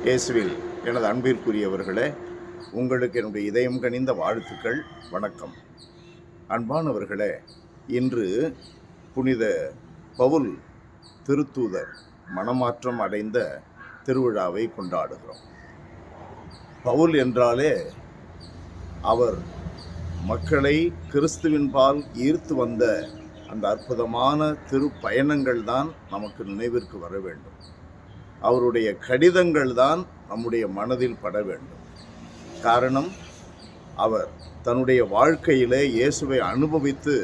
இயேசுவில் எனது அன்பிற்குரியவர்களே, உங்களுக்கு என்னுடைய இதயம் கனிந்த வாழ்த்துக்கள். வணக்கம். அன்பானவர்களே, இன்று புனித பவுல் திருத்தூதர் மனமாற்றம் அடைந்த திருவிழாவை கொண்டாடுகிறோம். பவுல் என்றாலே அவர் மக்களை கிறிஸ்துவின்பால் ஈர்த்து வந்த அந்த அற்புதமான திருப்பயணங்கள் தான் நமக்கு நினைவிற்கு வர வேண்டும். அவருடைய கடிதங்கள் தான் நம்முடைய மனதில் பட வேண்டும். காரணம், அவர் தன்னுடைய வாழ்க்கையிலே இயேசுவை அனுபவித்து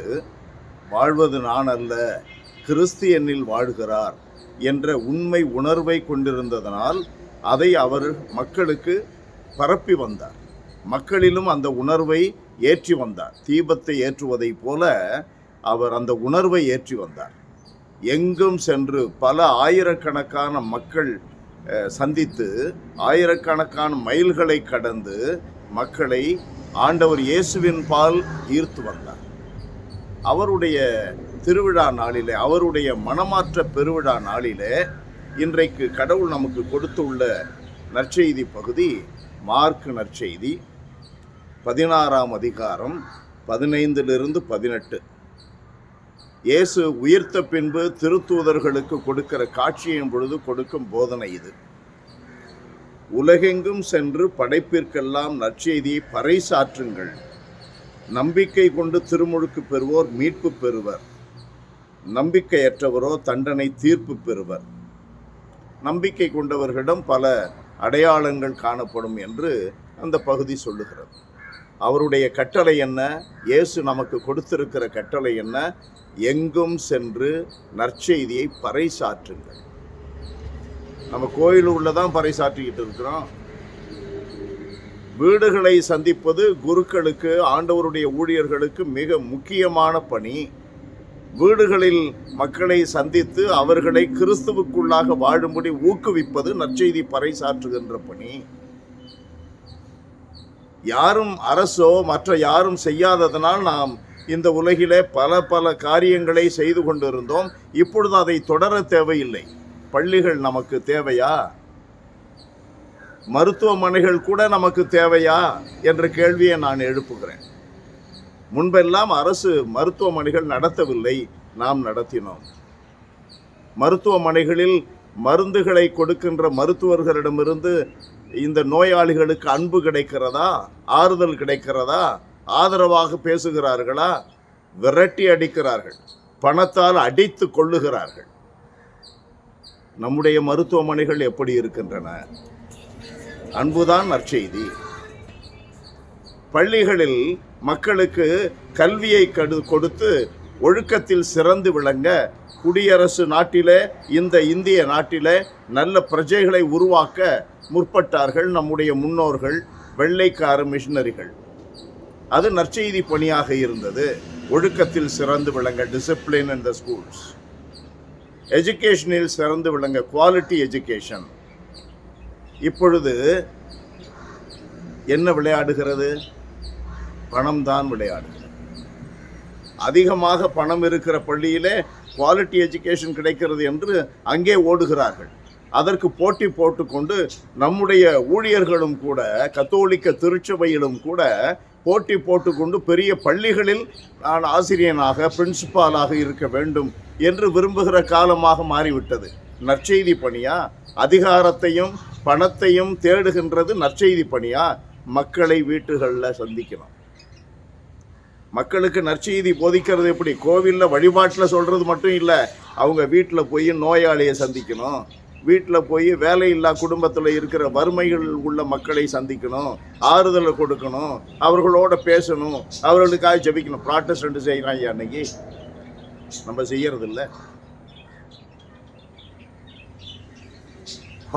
வாழ்வது நான் அல்ல, கிறிஸ்து என்னில் வாழ்கிறார் என்ற உண்மை உணர்வை கொண்டிருந்ததனால் அதை அவர் மக்களுக்கு பரப்பி வந்தார். மக்களிலும் அந்த உணர்வை ஏற்றி வந்தார். தீபத்தை ஏற்றுவதைப் போல அவர் அந்த உணர்வை ஏற்றி வந்தார். எங்கும் சென்று பல ஆயிரக்கணக்கான மக்கள் சந்தித்து ஆயிரக்கணக்கான மைல்களை கடந்து மக்களை ஆண்டவர் இயேசுவின் பால் ஈர்த்து வந்தார். அவருடைய திருவிழா நாளிலே, அவருடைய மனமாற்ற பெருவிழா நாளிலே இன்றைக்கு கடவுள் நமக்கு கொடுத்துள்ள நற்செய்தி பகுதி மார்க் நற்செய்தி 16ஆம் அதிகாரம் 15-18. இயேசு உயிர்த்த பின்பு திருத்தூதர்களுக்கு கொடுக்கிற காட்சியின் பொழுது கொடுக்கும் போதனை இது. உலகெங்கும் சென்று படைப்பிற்கெல்லாம் நற்செய்தியை பறைசாற்றுங்கள். நம்பிக்கை கொண்டு திருமுழுக்கு பெறுவோர் மீட்பு பெறுவர், நம்பிக்கையற்றவரோ தண்டனை தீர்ப்பு பெறுவர். நம்பிக்கை கொண்டவர்களிடம் பல அடையாளங்கள் காணப்படும் என்று அந்த பகுதி சொல்லுகிறது. அவருடைய கட்டளை என்ன? இயேசு நமக்கு கொடுத்திருக்கிற கட்டளை என்ன? எங்கும் சென்று நற்செய்தியை பறைசாற்றுங்கள். நம்ம கோயில் உள்ளதான் பறைசாற்றிக்கிட்டு இருக்கிறோம். வீடுகளை சந்திப்பது குருக்களுக்கு, ஆண்டவருடைய ஊழியர்களுக்கு மிக முக்கியமான பணி. வீடுகளில் மக்களை சந்தித்து அவர்களை கிறிஸ்துவுக்குள்ளாக வாழும்படி ஊக்குவிப்பது நற்செய்தி பறைசாற்றுகின்ற பணி. யாரும் அரசோ மற்ற யாரும் செய்யாததனால் நாம் இந்த உலகிலே பல காரியங்களை செய்து கொண்டிருந்தோம். இப்பொழுது அதை தொடர தேவையில்லை. பள்ளிகள் நமக்கு தேவையா? மருத்துவமனைகள் கூட நமக்கு தேவையா என்ற கேள்வியை நான் எழுப்புகிறேன். முன்பெல்லாம் அரசு மருத்துவமனைகள் நடத்தவில்லை, நாம் நடத்தினோம். மருத்துவமனைகளில் மருந்துகளை கொடுக்கின்ற மருத்துவர்களிடமிருந்து இந்த நோயாளிகளுக்கு அன்பு கிடைக்கிறதா? ஆறுதல் கிடைக்கிறதா? ஆதரவாக பேசுகிறார்களா? விரட்டி அடிக்கிறார்கள், பணத்தால் அடித்து கொள்ளுகிறார்கள். நம்முடைய மருத்துவமனைகள் எப்படி இருக்கின்றன? அன்புதான் நற்செய்தி. பள்ளிகளில் மக்களுக்கு கல்வியை கொடுத்து ஒழுக்கத்தில் சிறந்து விளங்க குடியரசு நாட்டிலே, இந்த இந்திய நாட்டிலே நல்ல பிரஜைகளை உருவாக்க முற்பட்டார்கள் நம்முடைய முன்னோர்கள், வெள்ளைக்கார மிஷனரிகள். அது நற்செய்தி பணியாக இருந்தது. ஒழுக்கத்தில் சிறந்து விளங்க, டிசிப்ளின் இன் த ஸ்கூல்ஸ், எஜுகேஷனில் சிறந்து விளங்க, குவாலிட்டி எஜுகேஷன். இப்பொழுது என்ன விளையாடுகிறது? பணம் தான் விளையாடுகிறது. அதிகமாக பணம் இருக்கிற பள்ளியிலே குவாலிட்டி எஜுகேஷன் கிடைக்கிறது என்று அங்கே ஓடுகிறார்கள். அதற்கு போட்டி போட்டுக்கொண்டு நம்முடைய ஊழியர்களும் கூட, கத்தோலிக்க திருச்சபையிலும் கூட போட்டி போட்டுக்கொண்டு பெரிய பள்ளிகளில் நான் ஆசிரியனாக, பிரின்சிபாலாக இருக்க வேண்டும் என்று விரும்புகிற காலமாக மாறிவிட்டது. நற்செய்தி பணியா? அதிகாரத்தையும் பணத்தையும் தேடுகின்றது நற்செய்தி பணியா? மக்களை வீட்டுகளில் சந்திக்கணும். மக்களுக்கு நற்செய்தி போதிக்கிறது எப்படி? கோவிலில் வழிபாட்டில் சொல்கிறது மட்டும் இல்லை, அவங்க வீட்டில் போய் நோயாளியை சந்திக்கணும், வீட்டில் போய் வேலையில்லா குடும்பத்தில் இருக்கிற வறுமைகள் உள்ள மக்களை சந்திக்கணும், ஆறுதலை கொடுக்கணும், அவர்களோட பேசணும், அவர்களுக்காக ஜெபிக்கணும். ப்ராட்டஸ்டன்ட் செய்கிறாங்க, அன்னைக்கு நம்ம செய்யறதில்ல.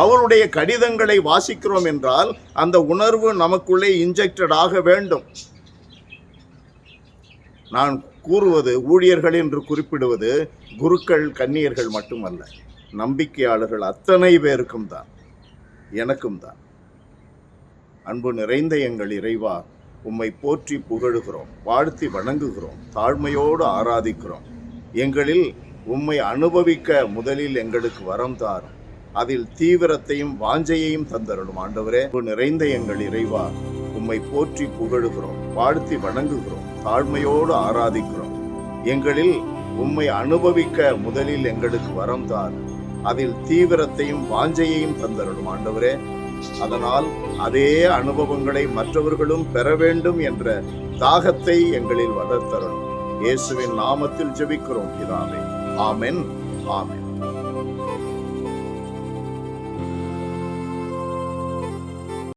அவருடைய கடிதங்களை வாசிக்கிறோம் என்றால் அந்த உணர்வு நமக்குள்ளே இன்ஜெக்டட் ஆக வேண்டும். நான் கூறுவது, ஊழியர்கள் என்று குறிப்பிடுவது குருக்கள், கன்னியர்கள் மட்டுமல்ல, நம்பிக்கையாளர்கள் அத்தனை பேருக்கும் தான், எனக்கும் தான். அன்பு நிறைந்த எங்கள் இறைவா, உம்மை போற்றி புகழுகிறோம், வாழ்த்தி வணங்குகிறோம், தாழ்மையோடு ஆராதிக்கிறோம். எங்களில் உம்மை அனுபவிக்க முதலில் எங்களுக்கு வரம் தாரும். அதில் தீவிரத்தையும் வாஞ்சையையும் தந்தருளும். ஆண்டவரே, நிறைந்த எங்கள் இறைவா, உம்மை போற்றி புகழுகிறோம், வாழ்த்தி வணங்குகிறோம், தாழ்மையோடு ஆராதிக்கிறோம். எங்களில் உம்மை அனுபவிக்க முதலில் எங்களுக்கு வரம் தார். அதில் தீவிரத்தையும் வாஞ்சையையும் தந்தருளும். ஆண்டவரே, அதனால் அதே அனுபவங்களை மற்றவர்களும் பெற வேண்டும் என்ற தாகத்தை எங்களில் வளர்த்தருளும். இயேசுவின் நாமத்தில் ஜெபிக்கிறோம் பிதாவே. ஆமென், ஆமென்.